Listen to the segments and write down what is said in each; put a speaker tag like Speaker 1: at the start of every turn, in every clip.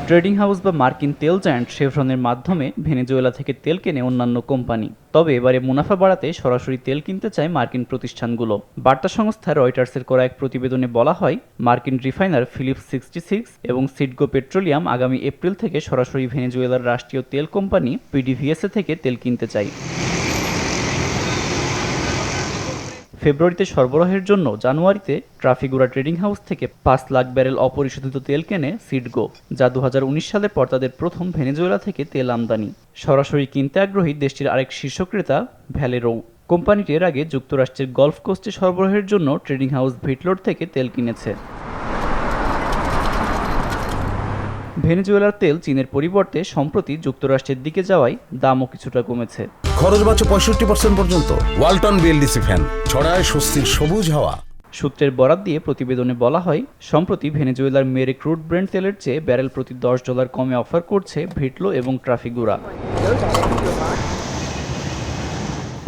Speaker 1: Trading house বা মার্কিন তেল জায়ান্ট শেভরনের মাধ্যমে ভেনেজুয়েলা থেকে তেল কেনে অন্যান্য কোম্পানি। তবে এবারে মুনাফা বাড়াতে সরাসরি তেল কিনতে চায় মার্কিন প্রতিষ্ঠানগুলো। বার্তা সংস্থা রয়টার্সের করা এক প্রতিবেদনে বলা হয়, মার্কিন রিফাইনার ফিলিপস 66 এবং সিডগো পেট্রোলিয়াম আগামী এপ্রিল থেকে সরাসরি ভেনেজুয়েলার রাষ্ট্রীয় তেল কোম্পানি পিডিভিএসএ থেকে তেল কিনতে চায়। ফেব্রুয়ারিতে সরবরাহের জন্য জানুয়ারিতে ট্রাফিগুরা ট্রেডিং হাউস থেকে 5 লাখ ব্যারেল অপরিশোধিত তেল কেনে সিডগো, যা 2019 সালের পর তাদের প্রথম ভেনেজুয়েলা থেকে তেল আমদানি। সরাসরি কিনতে আগ্রহী দেশটির আরেক শীর্ষ ক্রেতা ভ্যালেরো। কোম্পানিটি এর আগে যুক্তরাষ্ট্রের গলফ কোস্টে সরবরাহের জন্য ট্রেডিং হাউস ভিটলোর থেকে তেল কিনেছে। ভেনেজুয়েলার তেল চীনের পরিবর্তে সম্প্রতি যুক্তরাষ্ট্রের দিকে যাওয়ায় দামও কিছুটা কমেছে।
Speaker 2: খরচ বাঁচে 65% পর্যন্ত। ওয়ালটন বিএলডিসি ফ্যান ছড়ায় স্বস্তির সবুজ হাওয়া।
Speaker 1: সূত্রের বরাত দিয়ে প্রতিবেদনে বলা হয়, সম্প্রতি ভেনেজুয়েলার মেরে ক্রুড ব্রেন্ট তেলের চেয়ে ব্যারেল প্রতি $10 কমে অফার করছে ভিটলো এবং ট্রাফিগুরা।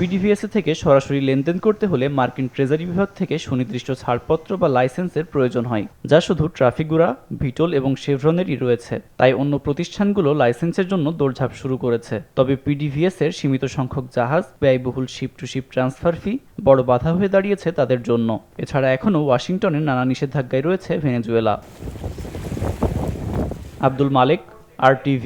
Speaker 1: পিডিভিএসএ থেকে সরাসরি লেনদেন করতে হলে মার্কিন ট্রেজারি বিভাগ থেকে সুনির্দিষ্ট ছাড়পত্র বা লাইসেন্সের প্রয়োজন হয়, যা শুধু ট্রাফিগুরা, ভিটল এবং শেভরনেরই রয়েছে। তাই অন্য প্রতিষ্ঠানগুলো লাইসেন্সের জন্য দৌড়ঝাঁপ শুরু করেছে। তবে পিডিভিএসের সীমিত সংখ্যক জাহাজ, ব্যয়বহুল ship to ship transfer fee বড় বাধা হয়ে দাঁড়িয়েছে তাদের জন্য। এছাড়া এখনও ওয়াশিংটনের নানা নিষেধাজ্ঞায় রয়েছে ভেনেজুয়েলা। আব্দুল মালেক, RTV।